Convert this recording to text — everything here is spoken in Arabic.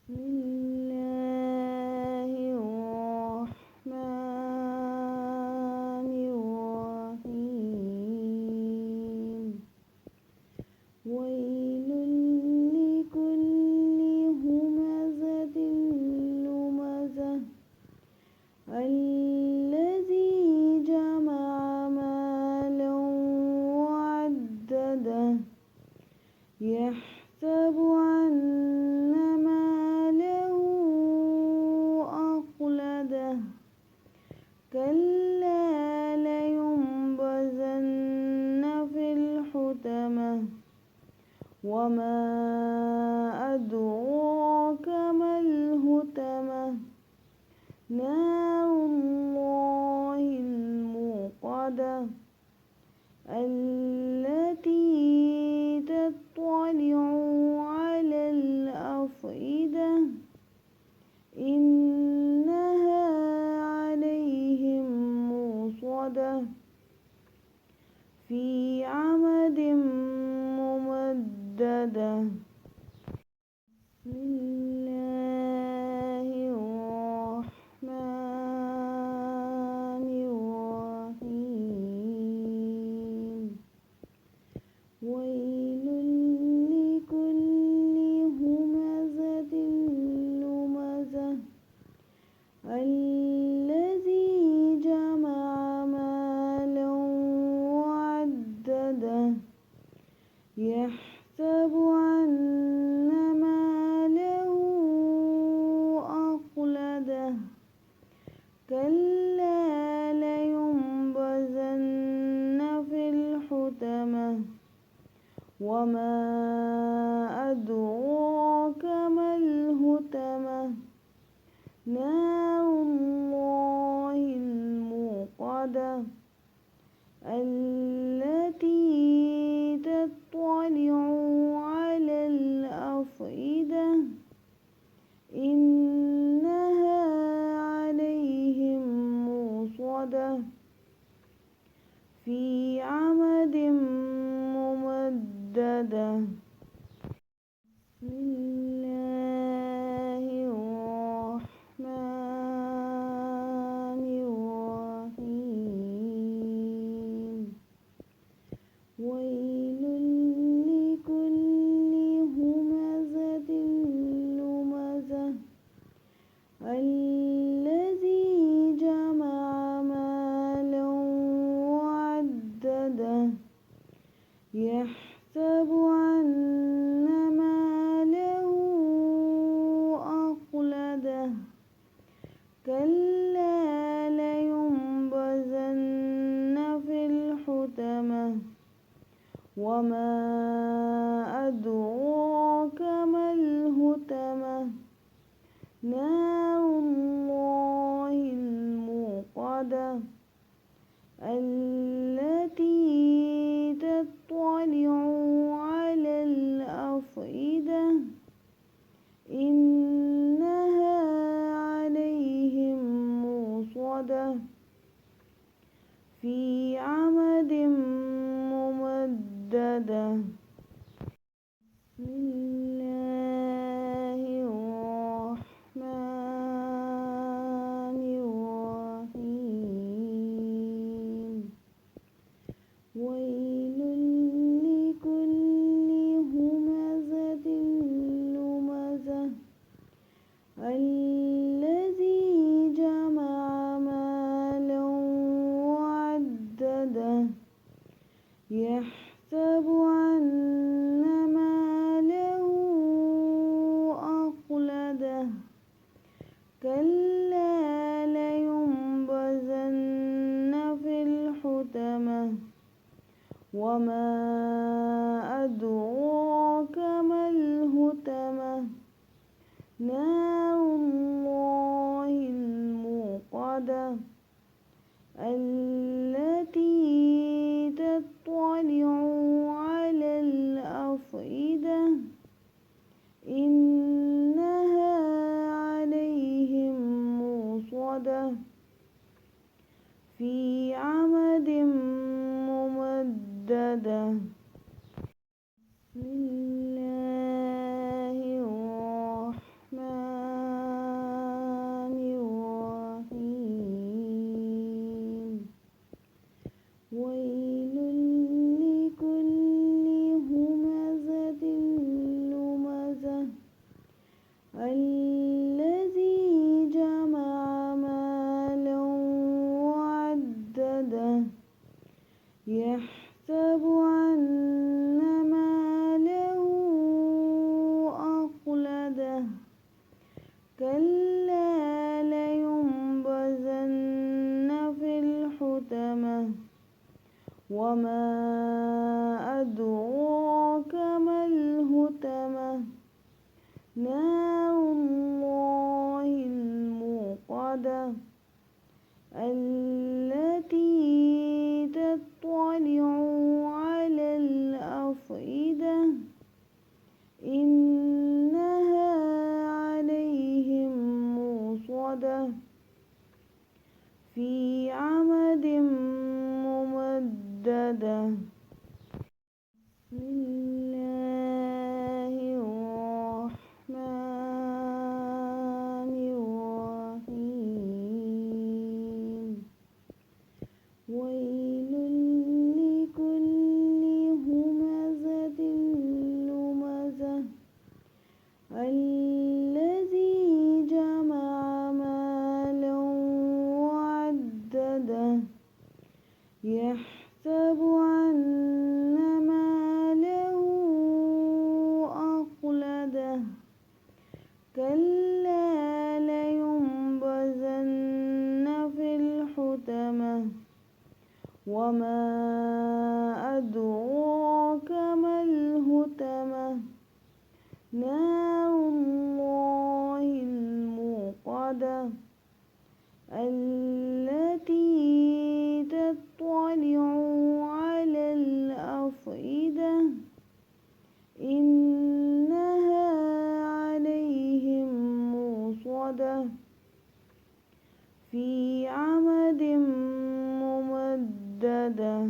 بسم الله الرحمن الرحيم ويل لكل همزة لمزة الذي جمع مالا وعدده يحسب أن ماله أخلده كلا لينبذن في الحطمة وما أدراك ما الحطمة نار الله الموقدة التي تطلع على الأفئدة إنها عليهم موصدة في عمد ممددة بسم الله الرحمن الرحيم ويل لكل همزة لمزة الذي جمع مالا وعدده يحسب أن ماله أخلده كلا لينبذن في الحطمة وما أدراك ما الحطمة نار الله الموقدة التي تطلع على الأفئدة إنها عليهم موصدة في عمد ممددة بسم الله الرحمن الرحيم ويل لكل همزة لمزة الذي جمع مالا وعدده يحسب أن ماله أخلده كلا لينبذن في الحطمة وما أدراك ما الحطمة نار الله الموقدة التي تطلع على الأفئدة إنها عليهم موصدة في عمد ممددة بسم الله الرحمن الرحيم ويل لكل همزة لمزة الذي جمع مالا وعدده يحسب أن ماله أخلده كلا لينبذن في الحطمة وما أدراك ما الحطمة نار الله الموقدة التي تطلع على الأفئدة إنها عليهم موصدة في عمد ممددة بسم الله الرحمن الذي جمع مالا وعدده يحسب أن ماله أخلده كلا لينبذن في الحطمة وما أدراك ما الحطمة نار الله الموقدة التي تطلع على الأفئدة إنها عليهم موصدة في عمد ممددة. بسم الله الرحمن الرحيم ويل لكل همزة لمزة الذي جمع مالا وعدده يحسب أن ماله أخلده كلا لينبذن في الحطمة وما أدراك ما الحطمة نار الله الموقدة التي تطلع على الأفئدة إنها عليهم موصدة في عمد ممددة.